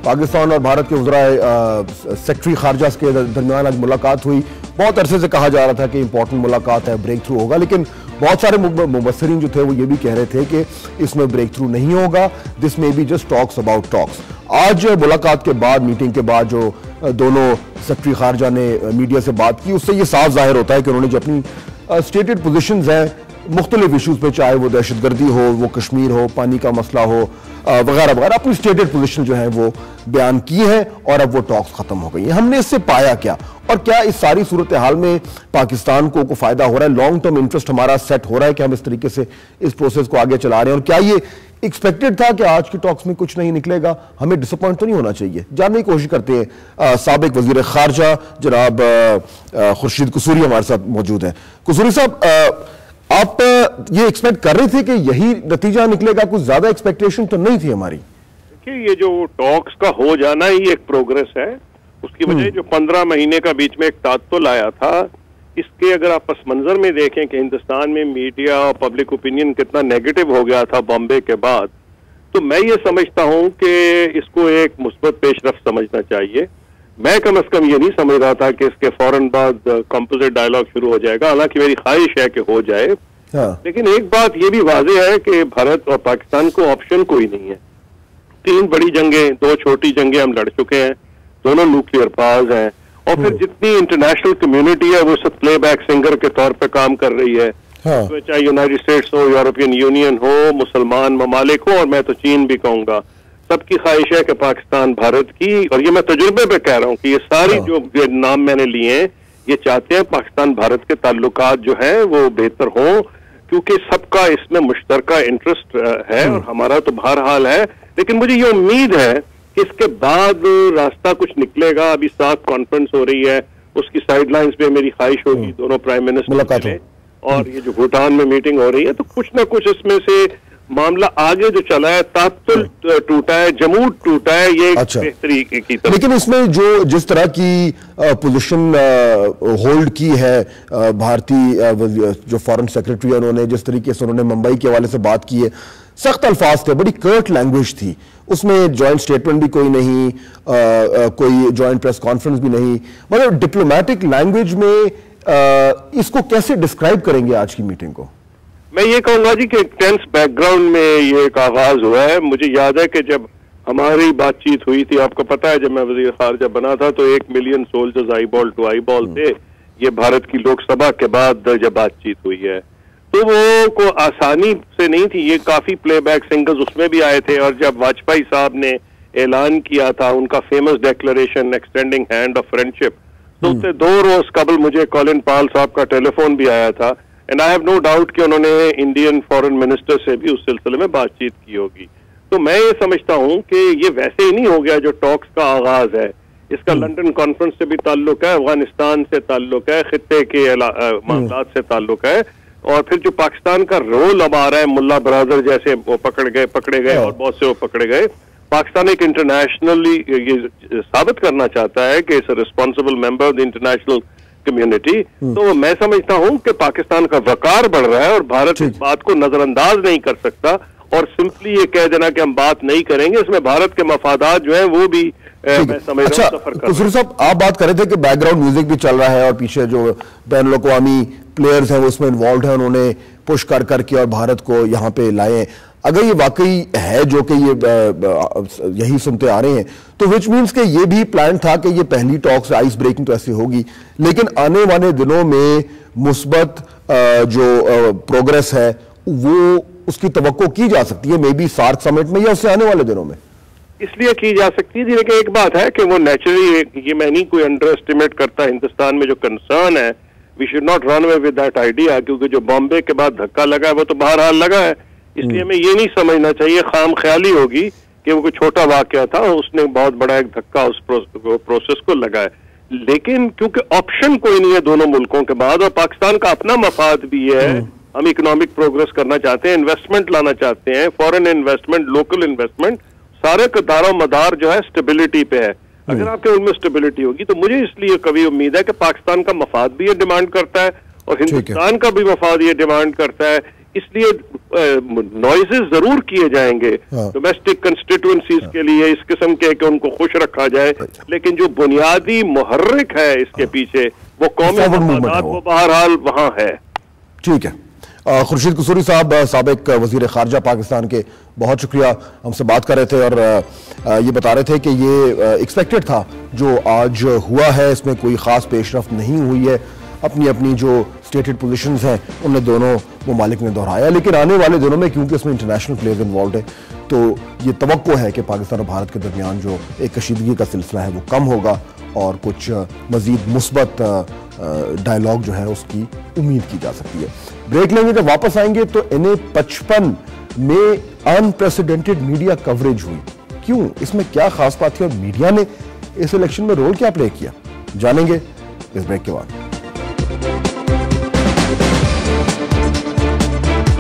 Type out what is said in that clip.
पाकिस्तान और भारत के सेक्रेटरी खारजा के दरमियान आज मुलाकात हुई। बहुत अरसे से कहा जा रहा था कि इंपॉर्टेंट मुलाकात है, ब्रेक थ्रू होगा, लेकिन बहुत सारे मुबस्सिरीन जो थे वो ये भी कह रहे थे कि इसमें ब्रेक थ्रू नहीं होगा, this may be just talks about talks. आज मुलाकात के बाद, मीटिंग के बाद जो दोनों सेक्रेटरी खारजा ने मीडिया से बात की, उससे ये साफ जाहिर होता है कि उन्होंने जो अपनी स्टेटेड पोजिशंस हैं मुख्तलिफ इशूज़ पे, चाहे वो दहशतगर्दी हो, वो कश्मीर हो, पानी का मसला हो, वगैरह वगैरह, अपनी स्टेटेड पोजीशन जो है वो बयान की है और अब वो टॉक्स खत्म हो गई हैं। हमने इससे पाया क्या, और क्या इस सारी सूरत हाल में पाकिस्तान को फायदा हो रहा है? लॉन्ग टर्म इंटरेस्ट हमारा सेट हो रहा है कि हम इस तरीके से इस प्रोसेस को आगे चला रहे हैं? और क्या ये एक्सपेक्टेड था कि आज की टॉक्स में कुछ नहीं निकलेगा? हमें डिसअपॉइंट तो नहीं होना चाहिए। जानने की कोशिश करते हैं साबिक वजीर खारजा जनाब खुर्शीद कुसूरी हमारे साथ मौजूद हैं। कुसूरी साहब, आप ये एक्सपेक्ट कर रहे थे कि यही नतीजा निकलेगा? कुछ ज्यादा एक्सपेक्टेशन तो नहीं थी हमारी। देखिए, ये जो टॉक्स का हो जाना ही एक प्रोग्रेस है। उसकी वजह जो 15 महीने का बीच में एक तात्तुल आया था, इसके अगर आप पस मंजर में देखें कि हिंदुस्तान में मीडिया और पब्लिक ओपिनियन कितना नेगेटिव हो गया था बॉम्बे के बाद, तो मैं ये समझता हूं कि इसको एक मुस्बत पेशरफ्त समझना चाहिए। मैं कम से कम ये नहीं समझ रहा था कि इसके फौरन बाद कंपोजिट डायलॉग शुरू हो जाएगा, हालांकि मेरी ख्वाहिश है कि हो जाए। लेकिन एक बात ये भी वाज़ेह है कि भारत और पाकिस्तान को ऑप्शन कोई नहीं है। 3 बड़ी जंगें, 2 छोटी जंगें हम लड़ चुके हैं, दोनों न्यूक्लियर पावर्स हैं, और फिर जितनी इंटरनेशनल कम्युनिटी है वो सब प्लेबैक सिंगर के तौर पर काम कर रही है। तो चाहे यूनाइटेड स्टेट्स हो, यूरोपियन यूनियन हो, मुसलमान ममालिक हो, और मैं तो चीन भी कहूंगा, सबकी ख्वाहिश है कि पाकिस्तान भारत की, और ये मैं तजुर्बे पे कह रहा हूँ कि ये सारी जो नाम मैंने लिए हैं, ये चाहते हैं पाकिस्तान भारत के ताल्लुकात जो हैं वो बेहतर हों, क्योंकि सबका इसमें मुश्तरका इंटरेस्ट है और हमारा तो बहरहाल है। लेकिन मुझे ये उम्मीद है कि इसके बाद रास्ता कुछ निकलेगा। अभी 7 कॉन्फ्रेंस हो रही है, उसकी साइडलाइंस पे मेरी ख्वाहिश होगी दोनों प्राइम मिनिस्टर, और ये जो भूटान में मीटिंग हो रही है, तो कुछ ना कुछ इसमें से मामला आगे जो चला है, तात्तुल टूटा है, जमूद टूटा है, ये बेहतरी की तरफ। लेकिन इसमें जो जिस तरह की पोजीशन होल्ड की है भारतीय जो फॉरेन सेक्रेटरी है, उन्होंने जिस तरीके से उन्होंने मुंबई के हवाले से बात की है, सख्त अल्फाज थे, बड़ी कर्ट लैंग्वेज थी, उसमें जॉइंट स्टेटमेंट भी कोई नहीं, कोई जॉइंट प्रेस कॉन्फ्रेंस भी नहीं, मतलब डिप्लोमेटिक लैंग्वेज में इसको कैसे डिस्क्राइब करेंगे आज की मीटिंग को? मैं ये कहूंगा जी कि एक टेंस बैकग्राउंड में ये एक आगाज हुआ है। मुझे याद है कि जब हमारी बातचीत हुई थी, आपको पता है जब मैं वजीर खारजा बना था तो 1 million soldiers eyeball to eyeball थे। ये भारत की लोकसभा के बाद जब बातचीत हुई है, तो वो को आसानी से नहीं थी, ये काफी प्लेबैक सिंगर्स उसमें भी आए थे। और जब वाजपेयी साहब ने ऐलान किया था उनका famous declaration extending hand of friendship, तो उससे 2 रोज कबल मुझे कॉलिन पाल साहब का टेलीफोन भी आया था, and I have no doubt कि उन्होंने इंडियन फॉरेन मिनिस्टर से भी उस सिलसिले में बातचीत की होगी। तो मैं ये समझता हूं कि ये वैसे ही नहीं हो गया जो टॉक्स का आगाज है, इसका लंदन कॉन्फ्रेंस से भी ताल्लुक है, अफगानिस्तान से ताल्लुक है, खित्ते के मामलात से ताल्लुक है, और फिर जो पाकिस्तान का रोल अब आ रहा है, मुल्ला ब्रदर जैसे वो पकड़े गए और बहुत से वो पकड़े गए। पाकिस्तान एक इंटरनेशनली ये साबित करना चाहता है कि it's a responsible member of the international community. तो मैं समझता हूं कि पाकिस्तान का वकार बढ़ रहा है और भारत इस बात को नजरअंदाज नहीं कर सकता, और सिंपली ये कह देना कि हम बात नहीं करेंगे, इसमें भारत के मफादात जो हैं वो भी मैं समझ रहा हूं सफर कर। कुसूरी साहब, आप बात कर रहे थे कि बैकग्राउंड म्यूजिक भी चल रहा है और पीछे जो बैनुल अक़वामी प्लेयर्स हैं वो उसमें इन्वॉल्व है, उन्होंने पुश कर करके और भारत को यहाँ पे लाए। अगर ये वाकई है जो कि ये यही सुनते आ रहे हैं, तो विच मीन्स कि ये भी प्लान था कि ये पहली टॉक्स आइस ब्रेकिंग तो ऐसी होगी, लेकिन आने वाले दिनों में मुस्बत जो प्रोग्रेस है वो उसकी तवक्को की जा सकती है, मे बी सार्क समिट में या उससे आने वाले दिनों में? इसलिए की जा सकती है, लेकिन एक बात है कि वो नेचुरली, ये मैं नहीं कोई अंडर एस्टिमेट करता हिंदुस्तान में जो कंसर्न है, we should not run away with that idea, क्योंकि जो बॉम्बे के बाद धक्का लगा है वो तो बहरहाल लगा है। इसलिए हमें ये नहीं समझना चाहिए, खाम ख्याली होगी कि वो कोई छोटा वाकया था, उसने बहुत बड़ा एक धक्का उस प्रोसेस को लगा है। लेकिन क्योंकि ऑप्शन कोई नहीं है दोनों मुल्कों के बाद, और पाकिस्तान का अपना मफाद भी है, हम इकोनॉमिक प्रोग्रेस करना चाहते हैं, इन्वेस्टमेंट लाना चाहते हैं, फॉरेन इन्वेस्टमेंट, लोकल इन्वेस्टमेंट, सारे का दारो मदार जो है स्टेबिलिटी पे है। अगर आपके उनमें स्टेबिलिटी होगी तो मुझे इसलिए कभी उम्मीद है कि पाकिस्तान का मफाद भी ये डिमांड करता है और हिंदुस्तान का भी मफाद ये डिमांड करता है इसलिए नॉइजेस जरूर किए जाएंगे डोमेस्टिक कंस्टिट्यूएंसीज के लिए इस किस्म के कि उनको खुश रखा जाए, लेकिन जो बुनियादी मुहर्रिक है इसके पीछे वो कौमी मफादात वो बहरहाल वहां है। ठीक है, खुर्शीद कसूरी साहब, साबिक वजीर खारजा पाकिस्तान के, बहुत शुक्रिया, हमसे बात कर रहे थे और ये बता रहे थे कि ये एक्सपेक्टेड था जो आज हुआ है, इसमें कोई ख़ास पेशरफ्त नहीं हुई है। अपनी अपनी जो स्टेटेड पोजीशंस हैं उन्हें दोनों ममालिक ने दोहराया, लेकिन आने वाले दिनों में क्योंकि इसमें इंटरनेशनल प्लेयर्स इन्वॉल्व है तो ये तवक्को है कि पाकिस्तान और भारत के दरमियान जो एक कशीदगी का सिलसिला है वो कम होगा और कुछ मजीद मुस्बत डायलॉग जो है उसकी उम्मीद की जा सकती है। ब्रेक लेंगे, जब वापस आएंगे तो NA-55 में अनप्रेसिडेंटेड मीडिया कवरेज हुई, क्यों, इसमें क्या खास बात थी और मीडिया ने इस इलेक्शन में रोल क्या प्ले किया, जानेंगे इस ब्रेक के बाद।